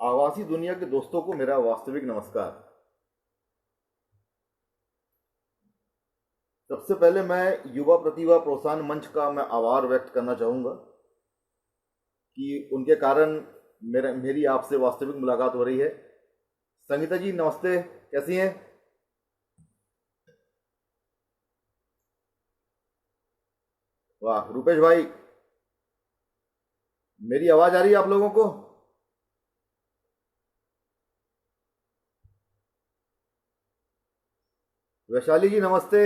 आवासी दुनिया के दोस्तों को मेरा वास्तविक नमस्कार। सबसे पहले मैं युवा प्रतिभा प्रोत्साहन मंच का मैं आभार व्यक्त करना चाहूँगा कि उनके कारण मेरी आपसे वास्तविक मुलाकात हो रही है। संगीता जी नमस्ते, कैसी हैं? वाह, रुपेश भाई, मेरी आवाज़ आ रही है आप लोगों को? वैशाली जी नमस्ते।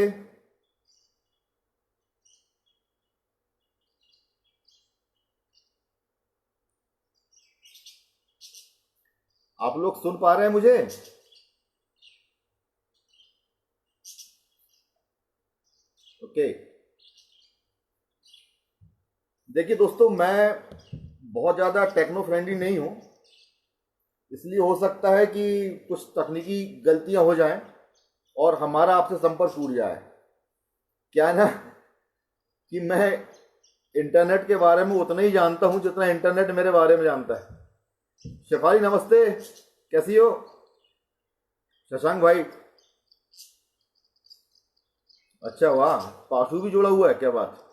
आप लोग सुन पा रहे हैं मुझे? ओके। देखिए दोस्तों, मैं बहुत ज़्यादा टेक्नो फ्रेंडली नहीं हूँ, इसलिए हो सकता है कि कुछ तकनीकी गलतियां हो जाएं और हमारा आपसे संपर्क टूट जाए। क्या है ना कि मैं इंटरनेट के बारे में उतना ही जानता हूँ जितना इंटरनेट मेरे बारे में जानता है। शेफाली नमस्ते, कैसी हो? शशांक भाई, अच्छा वाह, पाशु भी जुड़ा हुआ है, क्या बात।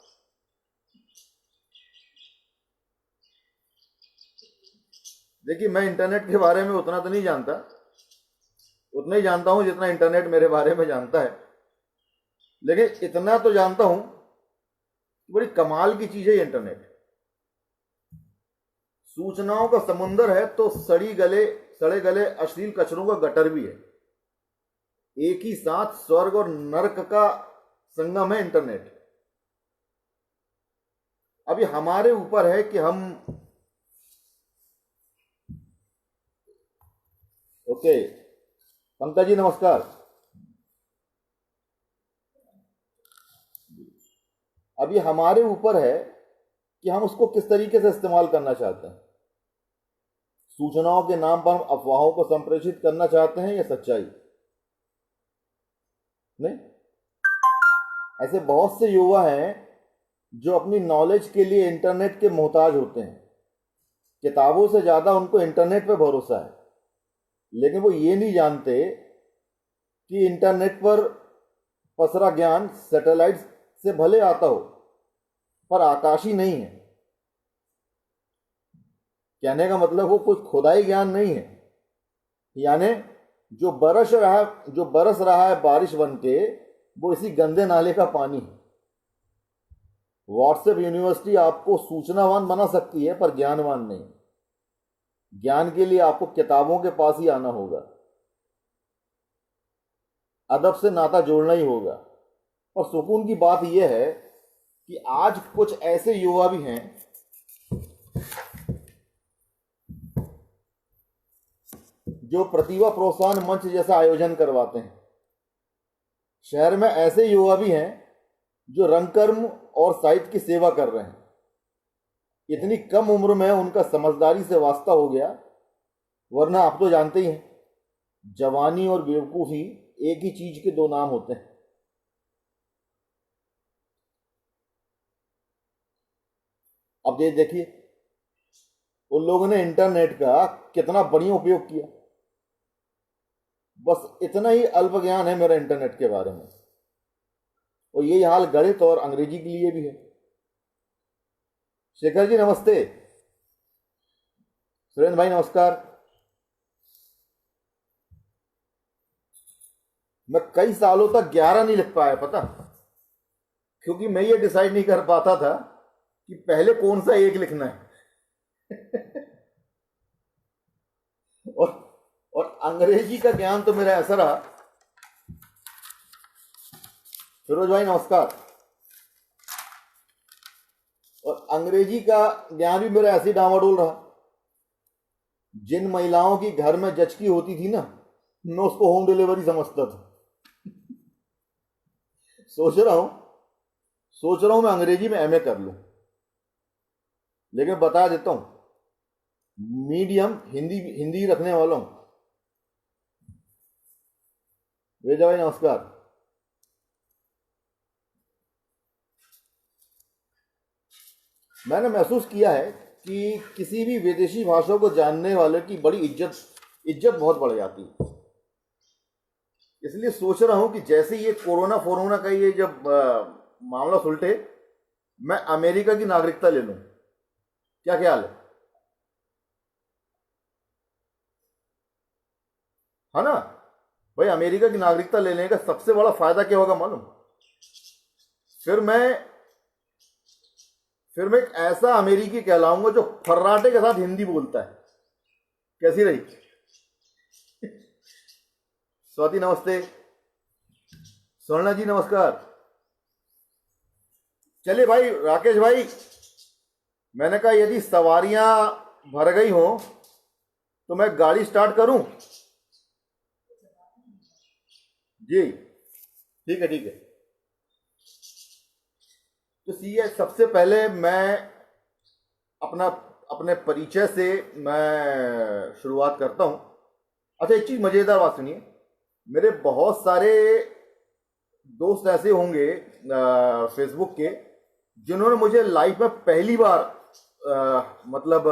देखिए, मैं इंटरनेट के बारे में उतना तो नहीं जानता, उतना ही जानता हूं जितना इंटरनेट मेरे बारे में जानता है, लेकिन इतना तो जानता हूं कि बड़ी कमाल की चीज है इंटरनेट। सूचनाओं का समुंदर है तो सड़े गले अश्लील कचरों का गटर भी है। एक ही साथ स्वर्ग और नरक का संगम है इंटरनेट। अभी हमारे ऊपर है कि हम ओके, पंकज जी नमस्कार। अभी हमारे ऊपर है कि हम उसको किस तरीके से इस्तेमाल करना चाहते हैं। सूचनाओं के नाम पर हम अफवाहों को संप्रेषित करना चाहते हैं या सच्चाई? नहीं, ऐसे बहुत से युवा हैं जो अपनी नॉलेज के लिए इंटरनेट के मोहताज होते हैं। किताबों से ज्यादा उनको इंटरनेट पे भरोसा है, लेकिन वो ये नहीं जानते कि इंटरनेट पर पसरा ज्ञान सैटेलाइट से भले आता हो पर आकाशी नहीं है। कहने का मतलब वो कुछ खुदाई ज्ञान नहीं है। यानी जो बरस रहा है बारिश बन के, वो इसी गंदे नाले का पानी है। व्हाट्सएप यूनिवर्सिटी आपको सूचनावान बना सकती है पर ज्ञानवान नहीं। ज्ञान के लिए आपको किताबों के पास ही आना होगा, अदब से नाता जोड़ना ही होगा। और सुकून की बात यह है कि आज कुछ ऐसे युवा भी हैं जो प्रतिभा प्रोत्साहन मंच जैसा आयोजन करवाते हैं। शहर में ऐसे युवा भी हैं जो रंगकर्म और साहित्य की सेवा कर रहे हैं। इतनी कम उम्र में उनका समझदारी से वास्ता हो गया, वरना आप तो जानते ही हैं, जवानी और बेवकूफ़ी एक ही चीज के दो नाम होते हैं। अब ये देखिए, उन लोगों ने इंटरनेट का कितना बढ़िया उपयोग किया। बस इतना ही अल्प ज्ञान है मेरा इंटरनेट के बारे में, और यही हाल गणित और अंग्रेजी के लिए भी है। शेखर जी नमस्ते, सुरेंद्र भाई नमस्कार। मैं कई सालों तक 11 नहीं लिख पाया, पता, क्योंकि मैं ये डिसाइड नहीं कर पाता था कि पहले कौन सा एक लिखना है। और अंग्रेजी का ज्ञान तो मेरा ऐसा रहा। फिरोज भाई नमस्कार। और अंग्रेजी का ज्ञान भी मेरा ऐसे ही डामाडोल रहा। जिन महिलाओं की घर में जचकी होती थी ना, मैं उसको होम डिलीवरी समझता था। सोच रहा हूं मैं अंग्रेजी में एमए कर लूं, लेकिन बता देता हूं मीडियम हिंदी हिंदी रखने वाला हूं। वेजा भाई नमस्कार। मैंने महसूस किया है कि किसी भी विदेशी भाषा को जानने वाले की बड़ी इज्जत बहुत बढ़ जाती है। इसलिए सोच रहा हूं कि जैसे ये कोरोना फोरोना का ये जब मामला सुलटे, मैं अमेरिका की नागरिकता ले लूं। क्या ख्याल है ना भाई? अमेरिका की नागरिकता लेने का सबसे बड़ा फायदा क्या होगा मालूम? फिर मैं फिर मैं एक ऐसा अमेरिकी कहलाऊंगा जो फर्राटे के साथ हिंदी बोलता है। कैसी रही? स्वाति नमस्ते, स्वर्णा जी नमस्कार। चलिए भाई राकेश भाई, मैंने कहा यदि सवारियां भर गई हो तो मैं गाड़ी स्टार्ट करूं? जी ठीक है, ठीक है। तो सीए सबसे पहले मैं अपना अपने परिचय से मैं शुरुआत करता हूं। अच्छा, एक चीज मजेदार बात सुनिए। मेरे बहुत सारे दोस्त ऐसे होंगे फेसबुक के जिन्होंने मुझे लाइफ में पहली बार मतलब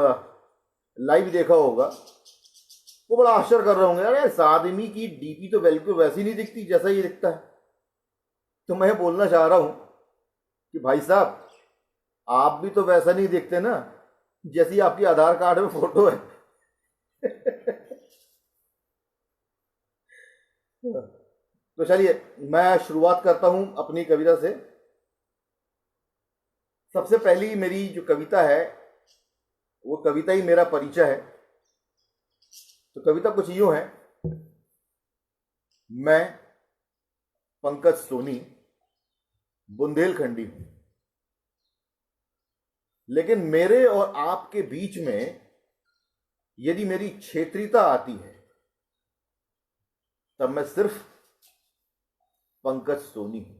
लाइव देखा होगा। वो बड़ा आश्चर्य कर रहे होंगे, अरे इस आदमी की डीपी तो बिल्कुल वैसी नहीं दिखती जैसा ये दिखता है। तो मैं बोलना चाह रहा हूं कि भाई साहब, आप भी तो वैसा नहीं दिखते ना जैसी आपकी आधार कार्ड में फोटो है। तो चलिए मैं शुरुआत करता हूं अपनी कविता से। सबसे पहली मेरी जो कविता है वो कविता ही मेरा परिचय है। तो कविता कुछ यूं है। मैं पंकज सोनी बुंदेलखंडी हूं, लेकिन मेरे और आपके बीच में यदि मेरी क्षेत्रीयता आती है तब मैं सिर्फ पंकज सोनी हूं।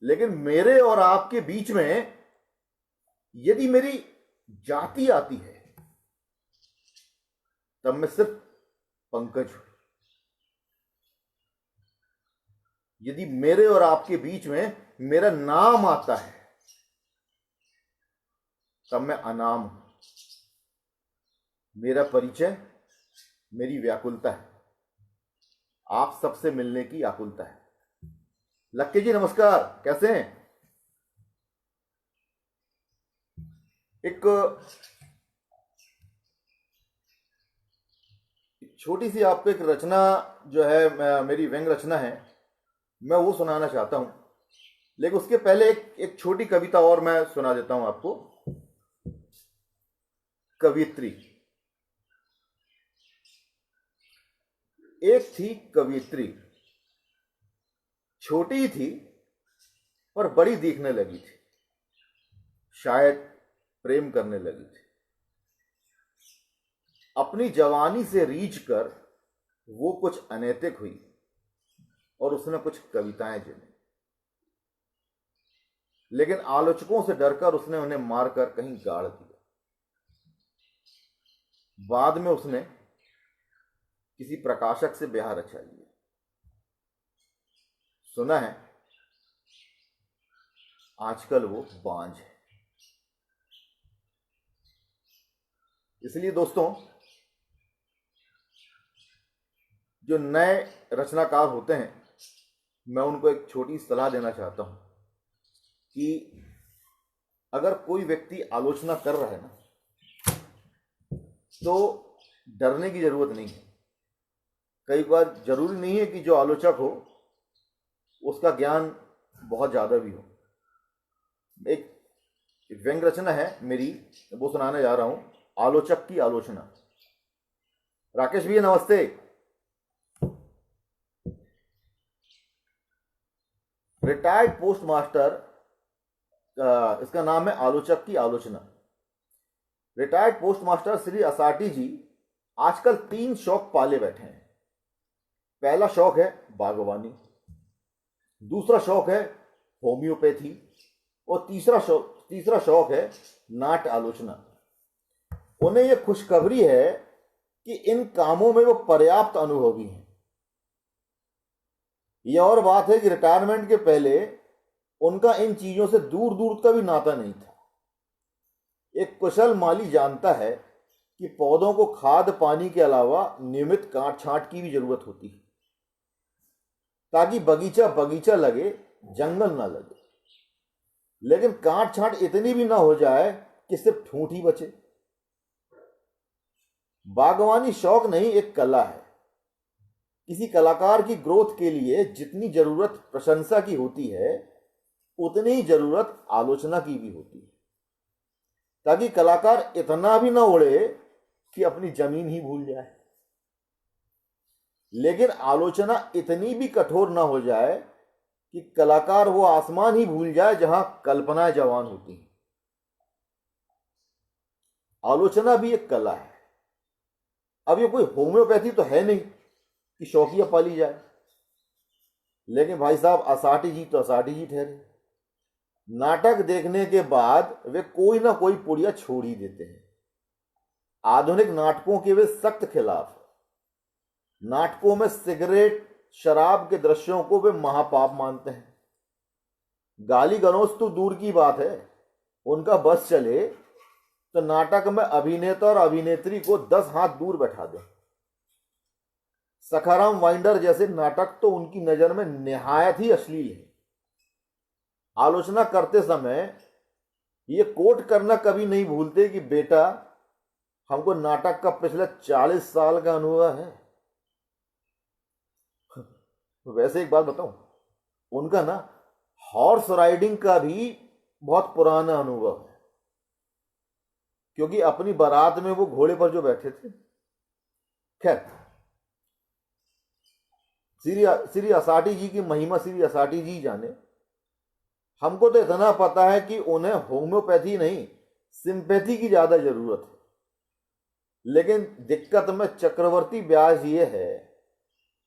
लेकिन मेरे और आपके बीच में यदि मेरी जाति आती है तब मैं सिर्फ पंकज हूं। यदि मेरे और आपके बीच में मेरा नाम आता है तब मैं अनाम हूं। मेरा परिचय मेरी व्याकुलता है, आप सबसे मिलने की आकुलता है। लक्की जी नमस्कार, कैसे हैं? एक छोटी सी आपको एक रचना जो है मेरी व्यंग रचना है, मैं वो सुनाना चाहता हूं। लेकिन उसके पहले एक छोटी कविता और मैं सुना देता हूं आपको। कवियत्री। एक थी कवियत्री, छोटी थी पर बड़ी दिखने लगी थी। शायद प्रेम करने लगी थी। अपनी जवानी से रीझ कर वो कुछ अनैतिक हुई और उसने कुछ कविताएं जिनी। लेकिन आलोचकों से डरकर उसने उन्हें मारकर कहीं गाड़ दिया। बाद में उसने किसी प्रकाशक से ब्याह रचा लिया। सुना है आजकल वो बांझ है। इसलिए दोस्तों, जो नए रचनाकार होते हैं मैं उनको एक छोटी सलाह देना चाहता हूं कि अगर कोई व्यक्ति आलोचना कर रहा है ना तो डरने की जरूरत नहीं है। कई बार जरूरी नहीं है कि जो आलोचक हो उसका ज्ञान बहुत ज्यादा भी हो। एक व्यंग रचना है मेरी, वो सुनाने जा रहा हूं, आलोचक की आलोचना। राकेश भैया नमस्ते। रिटायर्ड पोस्ट मास्टर इसका नाम है आलोचक की आलोचना। रिटायर्ड पोस्टमास्टर श्री असाटी जी आजकल 3 शौक पाले बैठे हैं। पहला शौक है बागवानी, दूसरा शौक है होम्योपैथी और तीसरा शौक है नाट आलोचना। उन्हें यह खुशखबरी है कि इन कामों में वो पर्याप्त अनुभवी हैं। यह और बात है कि रिटायरमेंट के पहले उनका इन चीजों से दूर दूर का भी नाता नहीं था। एक कुशल माली जानता है कि पौधों को खाद पानी के अलावा नियमित काट छांट की भी जरूरत होती है, ताकि बगीचा बगीचा लगे, जंगल ना लगे। लेकिन काट छांट इतनी भी ना हो जाए कि सिर्फ ठूंठ ही बचे। बागवानी शौक नहीं, एक कला है। किसी कलाकार की ग्रोथ के लिए जितनी जरूरत प्रशंसा की होती है, उतनी ही जरूरत आलोचना की भी होती है, ताकि कलाकार इतना भी ना उड़े कि अपनी जमीन ही भूल जाए, लेकिन आलोचना इतनी भी कठोर ना हो जाए कि कलाकार वो आसमान ही भूल जाए जहां कल्पनाएं जवान होती हैं। आलोचना भी एक कला है। अब ये कोई होम्योपैथी तो है नहीं कि शौकिया पाली जाए, लेकिन भाई साहब असाटी जी तो असाटी जी ठहरे। नाटक देखने के बाद वे कोई ना कोई पुड़िया छोड़ ही देते हैं। आधुनिक नाटकों के वे सख्त खिलाफ हैं। नाटकों में सिगरेट शराब के दृश्यों को वे महापाप मानते हैं। गाली गलौज तो दूर की बात है, उनका बस चले तो नाटक में अभिनेता और अभिनेत्री को 10 हाथ दूर बैठा दें। सखाराम वाइंडर जैसे नाटक तो उनकी नजर में निहायत ही अश्लील है। आलोचना करते समय ये कोट करना कभी नहीं भूलते कि बेटा, हमको नाटक का पिछले 40 साल का अनुभव है। वैसे एक बात बताऊं, उनका ना हॉर्स राइडिंग का भी बहुत पुराना अनुभव है, क्योंकि अपनी बारात में वो घोड़े पर जो बैठे थे। खैर, श्री असाटी जी की महिमा श्री असाटी जी जाने। हमको तो इतना पता है कि उन्हें होम्योपैथी नहीं, सिंपैथी की ज्यादा जरूरत है। लेकिन दिक्कत में चक्रवर्ती ब्याज ये है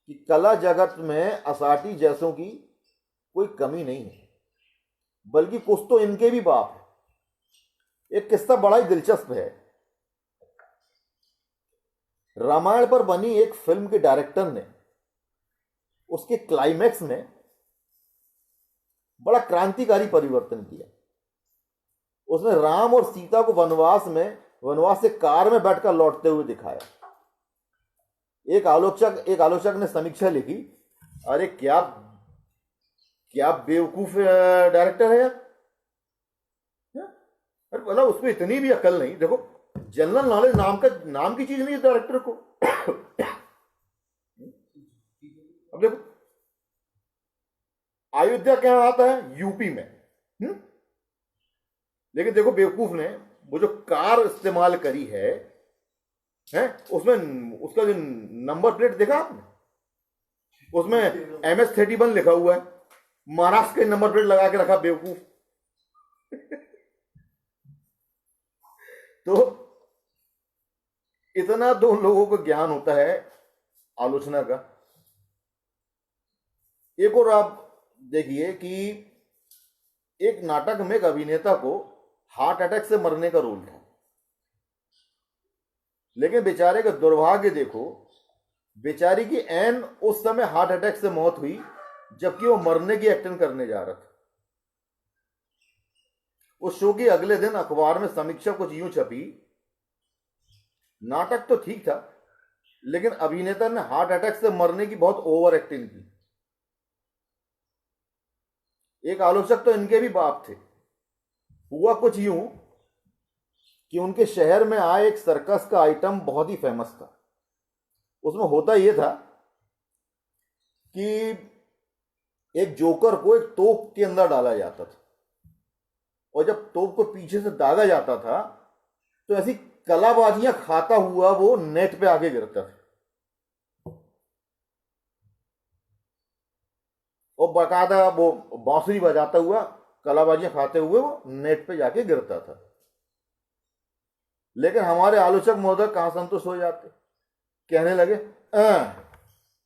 कि कला जगत में असाटी जैसों की कोई कमी नहीं है, बल्कि कुछ तो इनके भी बाप है। एक किस्सा बड़ा ही दिलचस्प है। रामायण पर बनी एक फिल्म के डायरेक्टर ने उसके क्लाइमैक्स में बड़ा क्रांतिकारी परिवर्तन किया। उसने राम और सीता को वनवास से कार में बैठकर लौटते हुए दिखाया। एक आलोचक ने समीक्षा लिखी, अरे क्या क्या बेवकूफ डायरेक्टर है यार। अरे बोला, उसमें इतनी भी अकल नहीं। देखो, जनरल नॉलेज नाम की चीज नहीं है डायरेक्टर को। अब देखो, अयोध्या क्या आता है? यूपी में। लेकिन देखो, बेवकूफ ने वो जो कार इस्तेमाल करी है, उसमें उसका जो नंबर प्लेट देखा आपने? उसमें MS-31 लिखा हुआ है। महाराष्ट्र के नंबर प्लेट लगा के रखा बेवकूफ। तो इतना तो लोगों को ज्ञान होता है आलोचना का। एक और आप देखिए कि एक नाटक में एक अभिनेता को हार्ट अटैक से मरने का रोल था, लेकिन बेचारे का दुर्भाग्य देखो, बेचारी की एन उस समय हार्ट अटैक से मौत हुई जबकि वो मरने की एक्टिंग करने जा रहा था। उस शो के अगले दिन अखबार में समीक्षा कुछ यूं छपी, नाटक तो ठीक था, लेकिन अभिनेता ने हार्ट अटैक से मरने की बहुत ओवर एक्टिंग की। एक आलोचक तो इनके भी बाप थे। हुआ कुछ यूं कि उनके शहर में आए एक सर्कस का आइटम बहुत ही फेमस था। उसमें होता यह था कि एक जोकर को एक तोप के अंदर डाला जाता था, और जब तोप को पीछे से दागा जाता था तो ऐसी कलाबाजियां खाता हुआ वो नेट पे आगे गिरता था, और बाकायदा वो बांसुरी बजाता हुआ कलाबाजियां खाते हुए वो नेट पे जाके गिरता था। लेकिन हमारे आलोचक महोदय कहां संतुष्ट हो जाते, कहने लगे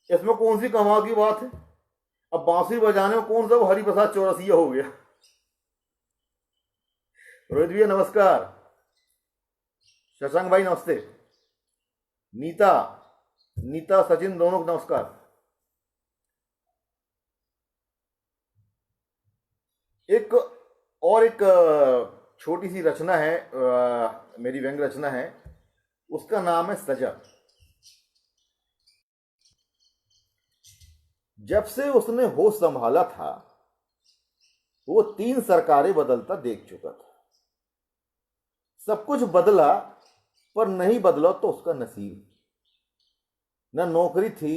इसमें कौन सी कमाल की बात है, अब बांसुरी बजाने में कौन सा वो हरिप्रसाद चौरसिया हो गया। रोहित भैया नमस्कार, शशांक भाई नमस्ते, नीता नीता सचिन दोनों को नमस्कार। एक और एक छोटी सी रचना है, मेरी व्यंग रचना है, उसका नाम है सजा। जब से उसने होश संभाला था वो 3 सरकारें बदलता देख चुका था। सब कुछ बदला पर नहीं बदला तो उसका नसीब। न नौकरी थी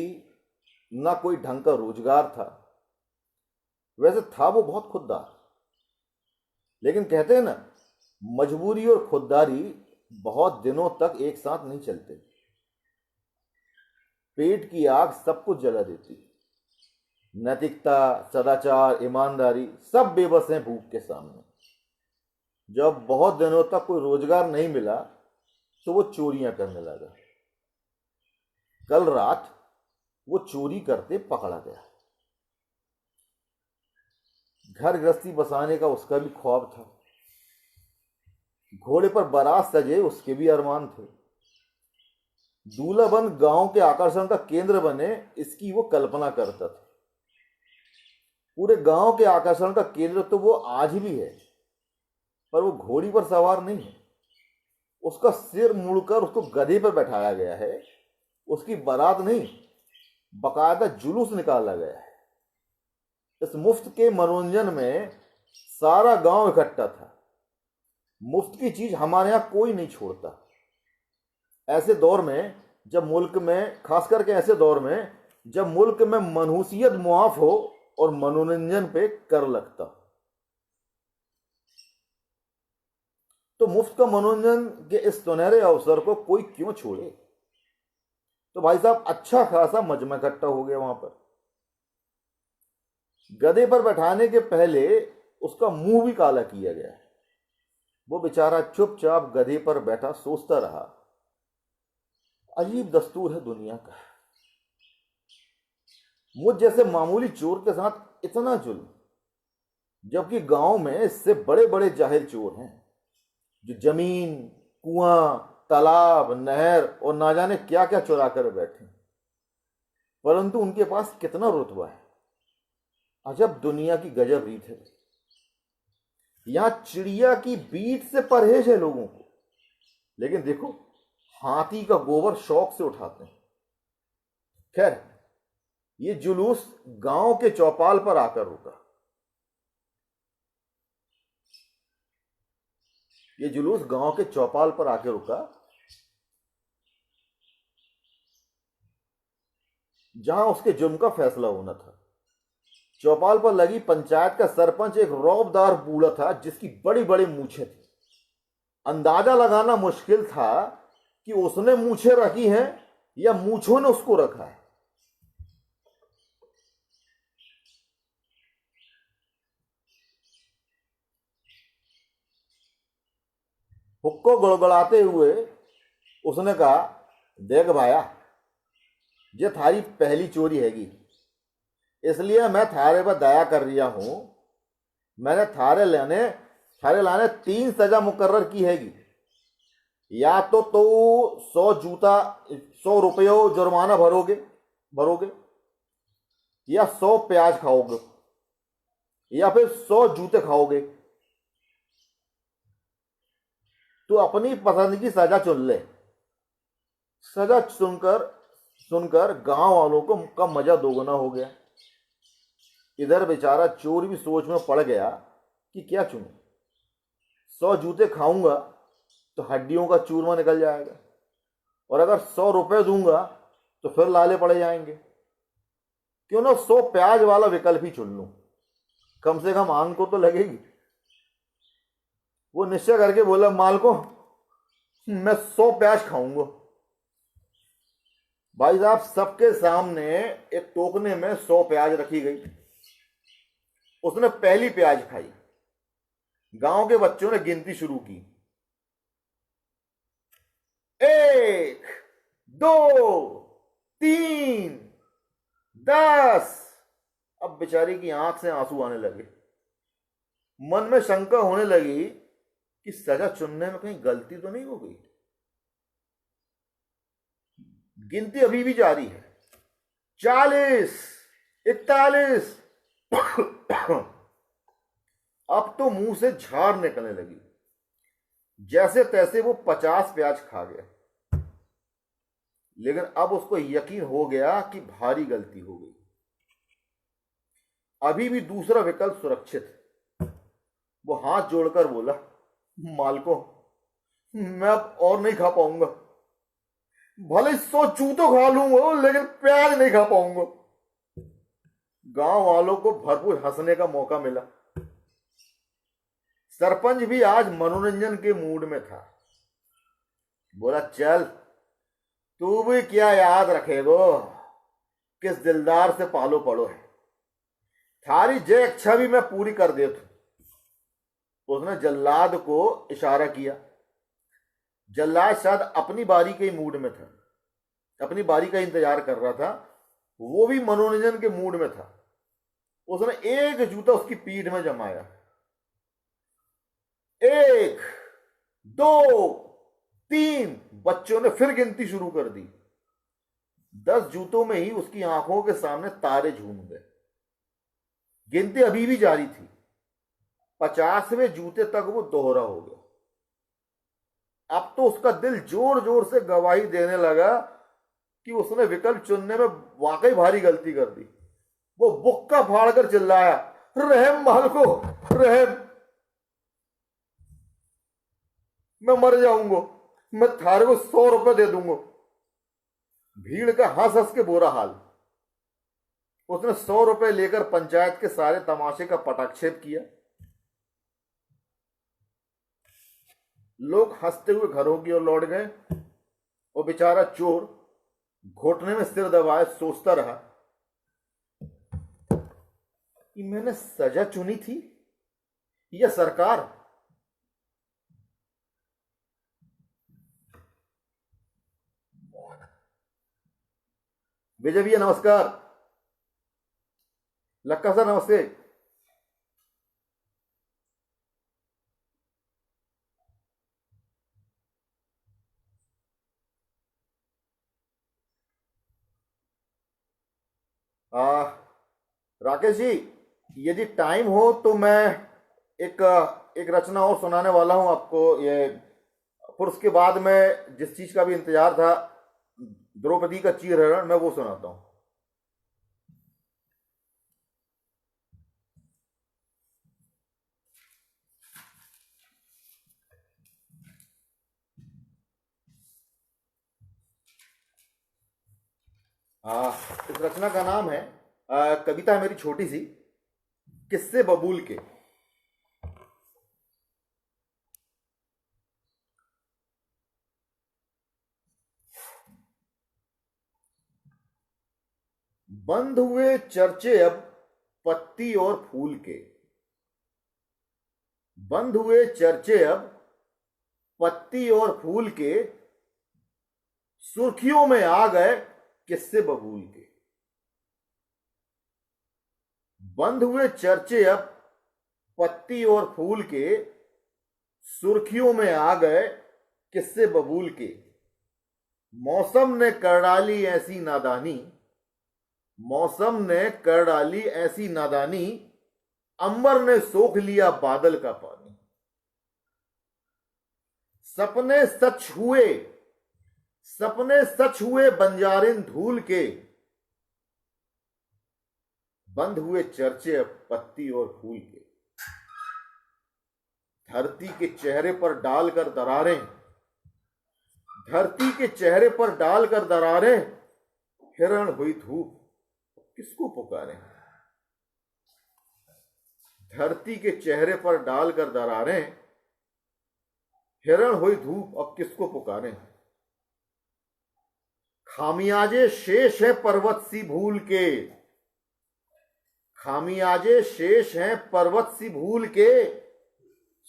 न कोई ढंग का रोजगार था, वैसे था वो बहुत खुददार। लेकिन कहते हैं ना, मजबूरी और खुददारी बहुत दिनों तक एक साथ नहीं चलते। पेट की आग सब कुछ जला देती। नैतिकता, सदाचार, ईमानदारी सब बेबस हैं भूख के सामने। जब बहुत दिनों तक कोई रोजगार नहीं मिला तो वो चोरियां करने लगा। कल रात वो चोरी करते पकड़ा गया। घर गृहस्थी बसाने का उसका भी ख्वाब था, घोड़े पर बारात सजे उसके भी अरमान थे। दूल्हा बन गांव के आकर्षण का केंद्र बने इसकी वो कल्पना करता था। पूरे गांव के आकर्षण का केंद्र तो वो आज भी है, पर वो घोड़ी पर सवार नहीं है। उसका सिर मुड़कर उसको गधे पर बैठाया गया है। उसकी बारात नहीं, बकायदा जुलूस निकाला गया है। इस मुफ्त के मनोरंजन में सारा गांव इकट्ठा था। मुफ्त की चीज हमारे यहां कोई नहीं छोड़ता। ऐसे दौर में जब मुल्क में, खास करके ऐसे दौर में जब मुल्क में मनहूसियत मुआफ हो और मनोरंजन पे कर लगता, तो मुफ्त का मनोरंजन के इस सुनहरे अवसर को कोई क्यों छोड़े। तो भाई साहब अच्छा खासा मजमा इकट्ठा हो गया वहां पर। गधे पर बैठाने के पहले उसका मुंह भी काला किया गया। वो बेचारा चुपचाप गधे पर बैठा सोचता रहा। अजीब दस्तूर है दुनिया का, मुझ जैसे मामूली चोर के साथ इतना जुल्म, जबकि गांव में इससे बड़े बड़े जाहिर चोर हैं जो जमीन, कुआं, तालाब, नहर और ना जाने क्या क्या चुरा कर बैठे, परंतु उनके पास कितना रुतबा है। अजब दुनिया की गजब रीत है। यहां चिड़िया की बीट से परहेज है लोगों को, लेकिन देखो हाथी का गोबर शौक से उठाते हैं। खैर, ये जुलूस गांव के चौपाल पर आकर रुका। ये जुलूस गांव के चौपाल पर आकर रुका, जहां उसके जुर्म का फैसला होना था। चौपाल पर लगी पंचायत का सरपंच एक रौबदार बूढ़ा था जिसकी बड़ी बड़ी मूछें थी। अंदाजा लगाना मुश्किल था कि उसने मूछें रखी हैं या मूछों ने उसको रखा है। हुक्को गड़गड़ाते हुए उसने कहा, देख भाया, ये थारी पहली चोरी हैगी, इसलिए मैं थारे पर दया कर रिया हूं। मैंने थारे लाने 3 सजा मुकर्रर की हैगी। या तो 100 रुपये जुर्माना भरोगे, या 100 प्याज खाओगे, या फिर 100 जूते खाओगे। तो अपनी पसंद की सजा चुन ले। सजा सुनकर गांव वालों को का मजा दोगुना हो गया। इधर बेचारा चोर भी सोच में पड़ गया कि क्या चुनूं। 100 जूते खाऊंगा तो हड्डियों का चूरमा निकल जाएगा, और अगर 100 रुपए दूंगा तो फिर लाले पड़ जाएंगे। क्यों ना 100 प्याज वाला विकल्प ही चुन लूं, कम से कम आंख को तो लगेगी। वो निश्चय करके बोला, मालको मैं 100 प्याज खाऊंगा। भाई साहब, सबके सामने एक टोकने में 100 प्याज रखी गई। उसने पहली प्याज खाई, गांव के बच्चों ने गिनती शुरू की। 1, 2, 3, 10। अब बेचारी की आंख से आंसू आने लगे। मन में शंका होने लगी कि सजा चुनने में कहीं गलती तो नहीं हो गई। गिनती अभी भी जारी है। 40, 41। अब तो मुंह से झाड़ निकलने लगी, जैसे तैसे वो 50 प्याज खा गया। लेकिन अब उसको यकीन हो गया कि भारी गलती हो गई। अभी भी दूसरा विकल्प सुरक्षित है। वो हाथ जोड़कर बोला, मालको, मैं अब और नहीं खा पाऊंगा। भले 100 जूतों खा लूंगा, लेकिन प्याज नहीं खा पाऊंगा। गांव वालों को भरपूर हंसने का मौका मिला। सरपंच भी आज मनोरंजन के मूड में था। बोला, चल तू भी क्या याद रखेगो, किस दिलदार से पालो पड़ो है। थारी जय इच्छा भी मैं पूरी कर देता। उसने जल्लाद को इशारा किया। जल्लाद शायद अपनी बारी के मूड में था, अपनी बारी का इंतजार कर रहा था। वो भी मनोरंजन के मूड में था। उसने एक जूता उसकी पीठ में जमाया। 1, 2, 3। बच्चों ने फिर गिनती शुरू कर दी। 10 जूतों में ही उसकी आंखों के सामने तारे झूम गए। गिनती अभी भी जारी थी। 50वें जूते तक वो दोहरा हो गया। अब तो उसका दिल जोर जोर से गवाही देने लगा कि उसने विकल्प चुनने में वाकई भारी गलती कर दी। वो बुक्का फाड़कर चिल्लाया, रहम मालको, रहम, मैं मर जाऊंगा, मैं थारे को 100 रुपए दे दूंगा। भीड़ का हंस हंस के बुरा हाल। उसने 100 रुपए लेकर पंचायत के सारे तमाशे का पटाक्षेप किया। लोग हंसते हुए घरों की ओर लौट गए। वो बेचारा चोर घुटने में सिर दबाए सोचता रहा कि मैंने सजा चुनी थी या सरकार। विजय भैया नमस्कार। लक्का सर नमस्ते। राकेश जी, यदि टाइम हो तो मैं एक एक रचना और सुनाने वाला हूं आपको। ये फिर उसके बाद मैं जिस चीज का भी इंतजार था, द्रौपदी का चीरहरण, मैं वो सुनाता हूं। इस रचना का नाम है, कविता है मेरी छोटी सी, किस्से बबूल के। बंद हुए चर्चे अब पत्ती और फूल के। बंद हुए चर्चे अब पत्ती और फूल के, सुर्खियों में आ गए किस्से बबूल के। बंद हुए चर्चे अब पत्ती और फूल के, सुर्खियों में आ गए किस्से बबूल के। मौसम ने कर डाली ऐसी नादानी, मौसम ने कर डाली ऐसी नादानी, अंबर ने सोख लिया बादल का पानी। सपने सच हुए, सपने सच हुए बंजारिन धूल के। बंद हुए चर्चे अब पत्ती और फूल के। धरती के चेहरे पर डालकर दरारें, धरती के चेहरे पर डालकर दरारें, हिरण हुई धूप किसको पुकारें। धरती के चेहरे पर डालकर दरारें, हिरण हुई धूप अब किसको पुकारें। खामियाजे शेष है पर्वत सी भूल के, खामियाजे शेष हैं पर्वत सी भूल के,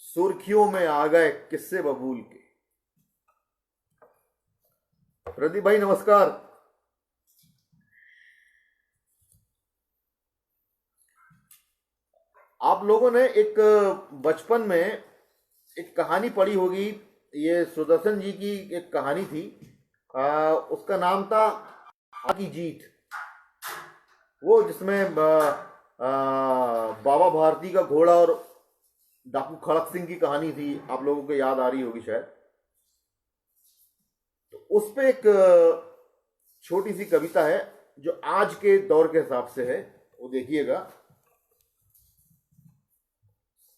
सुर्खियों में आ गए किस्से बबूल के। प्रदीप भाई नमस्कार। आप लोगों ने एक बचपन में एक कहानी पढ़ी होगी, ये सुदर्शन जी की एक कहानी थी। उसका नाम था हार की जीत। वो जिसमें बाबा भारती का घोड़ा और डाकू खड़क सिंह की कहानी थी, आप लोगों को याद आ रही होगी शायद। तो उस पे एक छोटी सी कविता है जो आज के दौर के हिसाब से है, वो देखिएगा।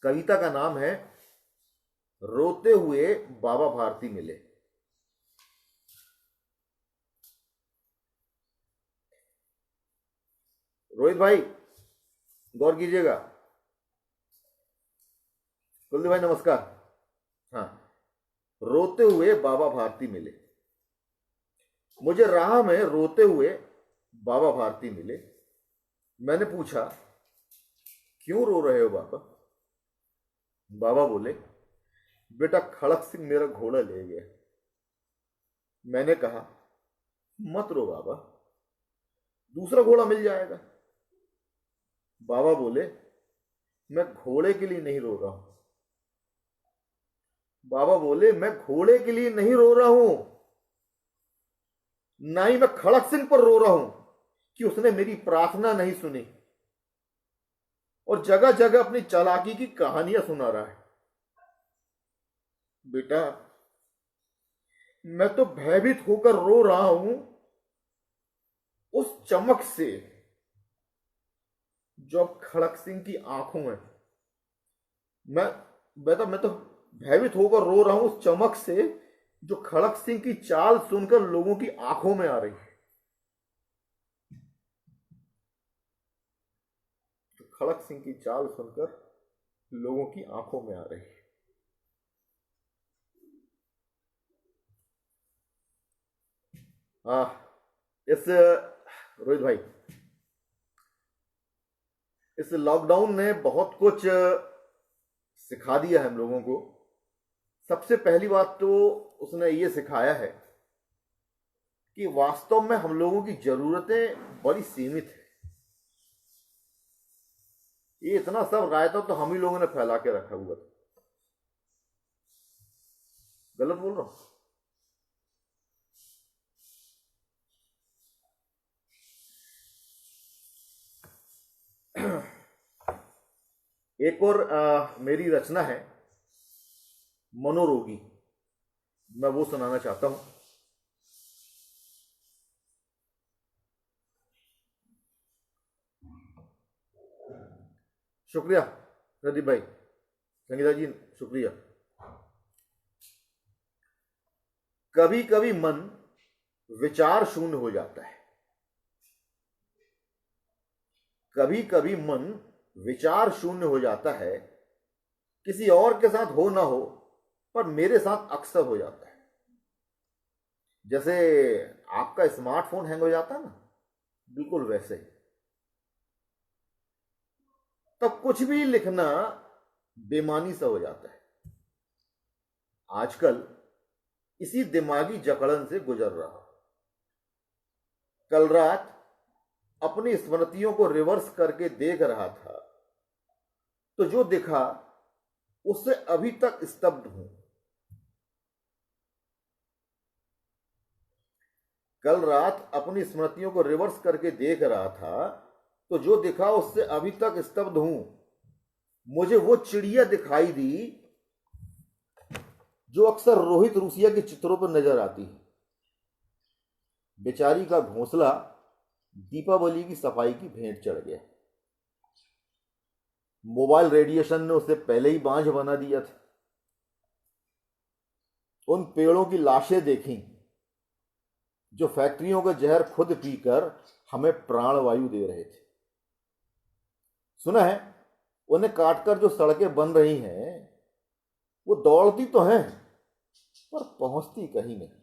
कविता का नाम है रोते हुए बाबा भारती मिले। रोहित भाई गौर कीजिएगा। कुलदीप भाई नमस्कार। हाँ, रोते हुए बाबा भारती मिले। मुझे राह में रोते हुए बाबा भारती मिले। मैंने पूछा क्यों रो रहे हो बाबा? बाबा बोले बेटा खड़क सिंह मेरा घोड़ा ले गया। मैंने कहा मत रो बाबा, दूसरा घोड़ा मिल जाएगा। बाबा बोले मैं घोड़े के लिए नहीं रो रहा हूं। बाबा बोले मैं घोड़े के लिए नहीं रो रहा हूं, ना ही मैं खड़क सिंह पर रो रहा हूं कि उसने मेरी प्रार्थना नहीं सुनी और जगह जगह अपनी चालाकी की कहानियां सुना रहा है। बेटा मैं तो भयभीत होकर रो रहा हूं उस चमक से जो अब खड़क सिंह की आंखों में। मैं तो भयभीत होकर रो रहा हूं उस चमक से जो खड़क सिंह की चाल सुनकर लोगों की आंखों में आ रही है। तो खड़क सिंह की चाल सुनकर लोगों की आंखों में आ रही है। इस रोहित भाई, इस लॉकडाउन ने बहुत कुछ सिखा दिया है हम लोगों को। सबसे पहली बात तो उसने ये सिखाया है कि वास्तव में हम लोगों की जरूरतें बड़ी सीमित है। ये इतना सब रायता तो हम ही लोगों ने फैला के रखा हुआ था। गलत बोल रहा हूं? एक और मेरी रचना है मनोरोगी, मैं वो सुनाना चाहता हूं। शुक्रिया प्रदीप भाई, संगीता जी शुक्रिया। कभी कभी मन विचार शून्य हो जाता है। कभी कभी मन विचार शून्य हो जाता है। किसी और के साथ हो ना हो, पर मेरे साथ अक्सर हो जाता है। जैसे आपका स्मार्टफोन हैंग हो जाता है ना, बिल्कुल वैसे। तब कुछ भी लिखना बेमानी सा हो जाता है। आजकल इसी दिमागी जकड़न से गुजर रहा। कल रात अपनी स्मृतियों को रिवर्स करके देख रहा था, तो जो दिखा उससे अभी तक स्तब्ध हूं। कल रात अपनी स्मृतियों को रिवर्स करके देख रहा था, तो जो दिखा उससे अभी तक स्तब्ध हूं। मुझे वो चिड़िया दिखाई दी जो अक्सर रोहित रूसिया के चित्रों पर नजर आती है। बेचारी का घोंसला दीपावली की सफाई की भेंट चढ़ गया। मोबाइल रेडिएशन ने उसे पहले ही बांझ बना दिया था। उन पेड़ों की लाशें देखी जो फैक्ट्रियों का जहर खुद पीकर हमें प्राणवायु दे रहे थे। सुना है उन्हें काटकर जो सड़कें बन रही हैं वो दौड़ती तो हैं पर पहुंचती कहीं नहीं।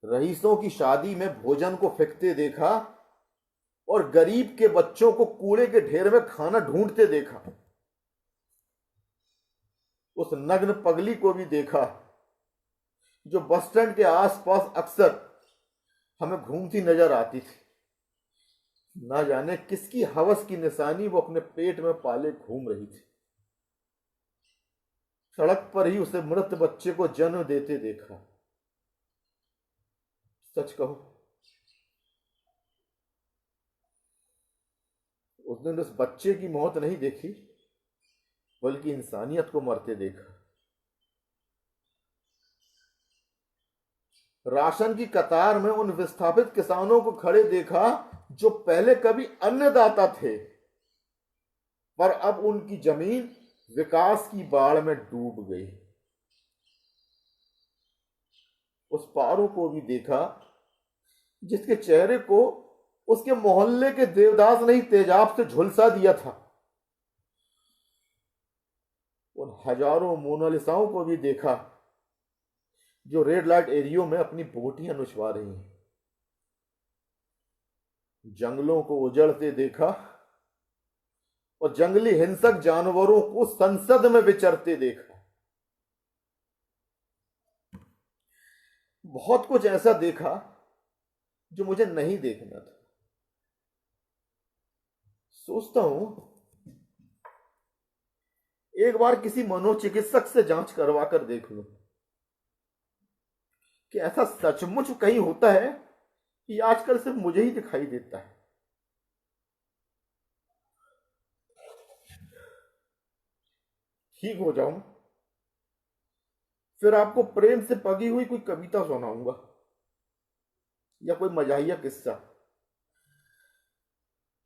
रईसों की शादी में भोजन को फेंकते देखा और गरीब के बच्चों को कूड़े के ढेर में खाना ढूंढते देखा। उस नग्न पगली को भी देखा जो बस स्टैंड के आसपास अक्सर हमें घूमती नजर आती थी। ना जाने किसकी हवस की निशानी वो अपने पेट में पाले घूम रही थी। सड़क पर ही उसे मृत बच्चे को जन्म देते देखा। सच कहूं, उस दिन उस बच्चे की मौत नहीं देखी, बल्कि इंसानियत को मरते देखा। राशन की कतार में उन विस्थापित किसानों को खड़े देखा जो पहले कभी अन्नदाता थे, पर अब उनकी जमीन विकास की बाढ़ में डूब गई। उस पारो को भी देखा जिसके चेहरे को उसके मोहल्ले के देवदास ने ही तेजाब से झुलसा दिया था। उन हजारों मोनालिसाओं को भी देखा जो रेड लाइट एरियो में अपनी बोटियां नुचवा रही हैं। जंगलों को उजड़ते देखा और जंगली हिंसक जानवरों को संसद में विचरते देखा। बहुत कुछ ऐसा देखा जो मुझे नहीं देखना था। सोचता हूं एक बार किसी मनोचिकित्सक से जांच करवा कर देख लूं कि ऐसा सचमुच कहीं होता है कि आजकल सिर्फ मुझे ही दिखाई देता है। ठीक हो जाऊं, फिर आपको प्रेम से पगी हुई कोई कविता सुनाऊंगा या कोई मजाहिया किस्सा।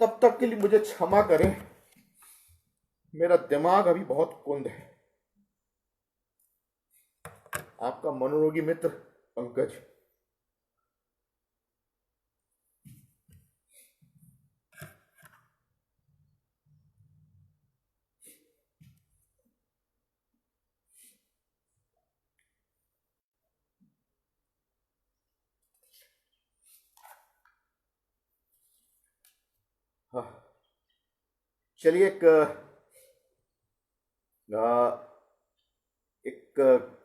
तब तक के लिए मुझे क्षमा करें, मेरा दिमाग अभी बहुत कुंद है। आपका मनोरोगी मित्र पंकज। हाँ, चलिए एक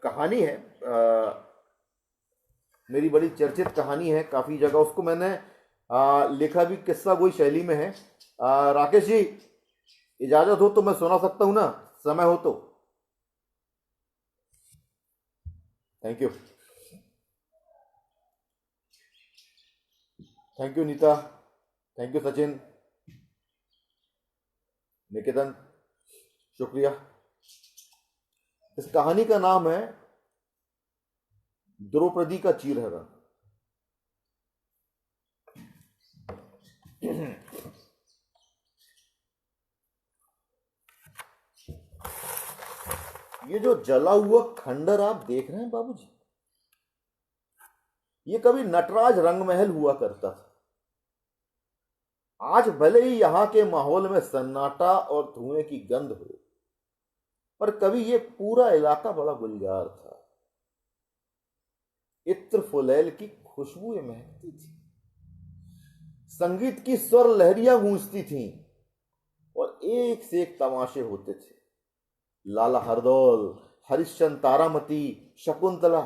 कहानी है, मेरी बड़ी चर्चित कहानी है काफी जगह। उसको मैंने लिखा भी किस्सा गोई शैली में है। राकेश जी, इजाजत हो तो मैं सुना सकता हूं ना, समय हो तो? Thank you. Thank you Neeta, thank you Sachin, Niketan, शुक्रिया। इस कहानी का नाम है द्रौपदी का चीरहरण। ये जो जला हुआ खंडर आप देख रहे हैं बाबूजी, ये कभी नटराज रंगमहल हुआ करता था। आज भले ही यहां के माहौल में सन्नाटा और धुएं की गंध हो, पर कभी ये पूरा इलाका बड़ा गुलजार था। इत्र फुलैल की खुशबू महकती थी, संगीत की स्वर लहरियां गूंजती थीं और एक से एक तमाशे होते थे। लाला हरदौल, हरिश्चंद्र, तारामती, शकुंतला,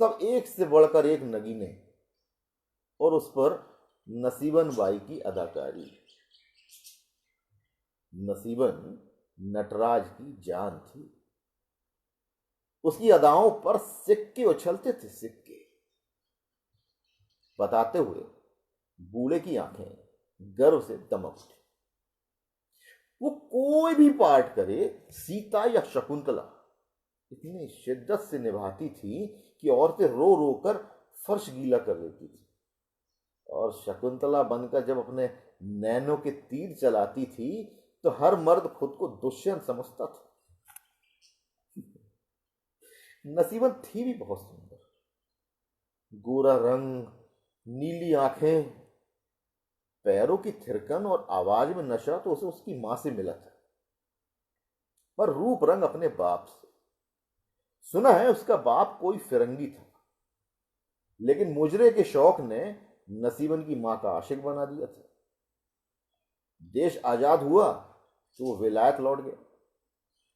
सब एक से बढ़कर एक नगीने, और उस पर नसीबन बाई की अदाकारी। नसीबन नटराज की जान थी। उसकी अदाओं पर सिक्के उछलते थे, सिक्के। बताते हुए बूढ़े की आंखें गर्व से दमक उठी। वो कोई भी पार्ट करे, सीता या शकुंतला, इतनी शिद्दत से निभाती थी कि औरतें रो रो कर फर्श गीला कर देती थी। और शकुंतला बनकर जब अपने नैनों के तीर चलाती थी तो हर मर्द खुद को दुष्यंत समझता था। नसीबन थी भी बहुत सुंदर। गोरा रंग, नीली आंखें, पैरों की थिरकन और आवाज में नशा तो उसे उसकी मां से मिला था, पर रूप रंग अपने बाप से। सुना है उसका बाप कोई फिरंगी था, लेकिन मुजरे के शौक ने नसीबन की मां का आशिक बना दिया था। देश आजाद हुआ तो वो विलायत लौट गया,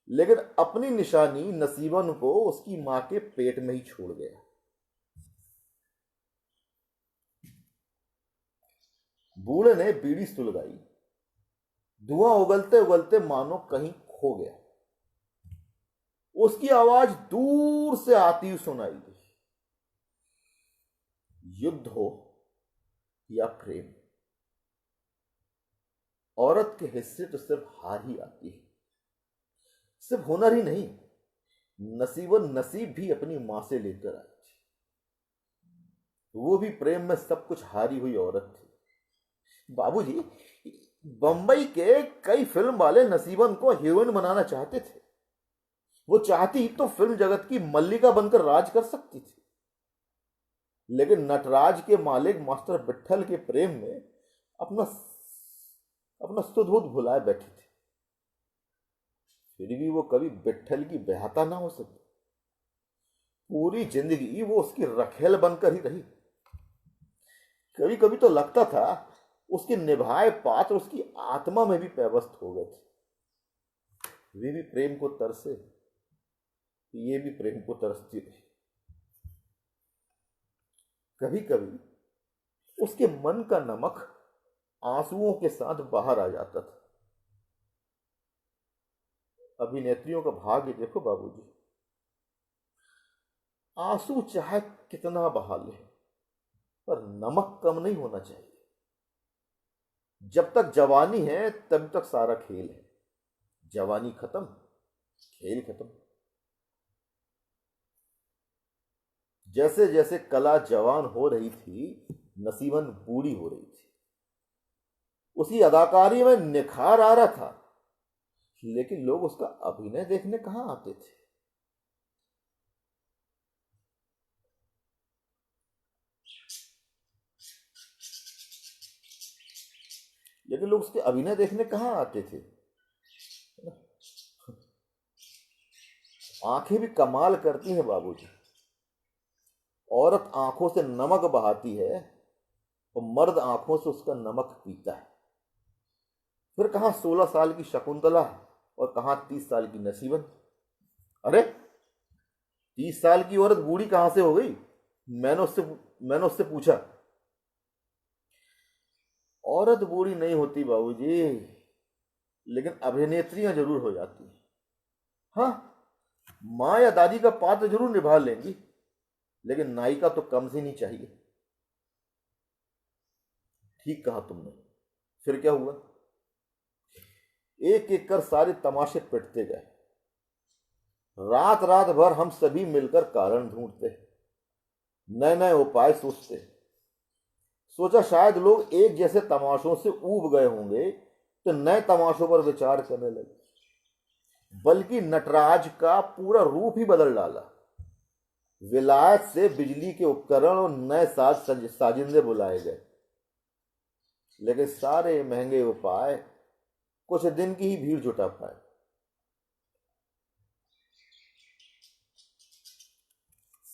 लेकिन अपनी निशानी नसीबन को उसकी मां के पेट में ही छोड़ गया। बूढ़े ने बीड़ी सुलगाई। धुआं उगलते उगलते मानो कहीं खो गया। उसकी आवाज दूर से आती हुई सुनाई दी। युद्ध हो या प्रेम, औरत के हिस्से तो सिर्फ हार ही आती है। सिर्फ हुनर ही नहीं, नसीबन नसीब भी अपनी मां से लेकर आई थी। वो भी प्रेम में सब कुछ हारी हुई औरत थी। बाबूजी, बंबई के कई फिल्म वाले नसीबन को हीरोइन बनाना चाहते थे। वो चाहती तो फिल्म जगत की मल्लिका बनकर राज कर सकती थी। लेकिन नटराज के मालिक मास्टर विट्ठल के प्रेम में अपना अपना सुध-बुध भुलाए बैठी थी। फिर भी वो कभी विट्ठल की बेहता ना हो सकी। पूरी जिंदगी वो उसकी रखेल बनकर ही रही। कभी कभी तो लगता था उसके निभाए पात्र उसकी आत्मा में भी पैवस्त हो गए थे। वे भी प्रेम को तरसे, ये भी प्रेम को तरसती रही। कभी कभी उसके मन का नमक आंसुओं के साथ बाहर आ जाता था। अभिनेत्रियों का भाग्य देखो बाबूजी, आंसू चाहे कितना बहा ले, पर नमक कम नहीं होना चाहिए। जब तक जवानी है तब तक सारा खेल है। जवानी खत्म, खेल खत्म। जैसे जैसे कला जवान हो रही थी, नसीबन बूढ़ी हो रही थी। उसकी अदाकारी में निखार आ रहा था, लेकिन लोग उसका अभिनय देखने कहां आते थे। लेकिन लोग उसके अभिनय देखने कहां आते थे। आंखें भी कमाल करती हैं बाबूजी। औरत आंखों से नमक बहाती है और मर्द आंखों से उसका नमक पीता है। फिर कहां 16 साल की शकुंतला और कहां 30 साल की नसीबन। अरे 30 साल की औरत बूढ़ी कहां से हो गई? मैंने उससे पूछा। औरत बूढ़ी नहीं होती बाबूजी, लेकिन अभिनेत्रियां जरूर हो जाती हैं। हाँ, माँ या दादी का पात्र जरूर निभा लेंगी, लेकिन नायिका तो कम से नहीं चाहिए। ठीक कहा तुमने। फिर क्या हुआ? एक एक कर सारे तमाशे पिटते गए। रात रात भर हम सभी मिलकर कारण ढूंढते, नए नए उपाय सोचते। सोचा शायद लोग एक जैसे तमाशों से ऊब गए होंगे, तो नए तमाशों पर विचार करने लगे। बल्कि नटराज का पूरा रूप ही बदल डाला। विलायत से बिजली के उपकरण और नए साजिंदे बुलाए गए। लेकिन सारे महंगे उपाय कुछ दिन की ही भीड़ जुटा पाए।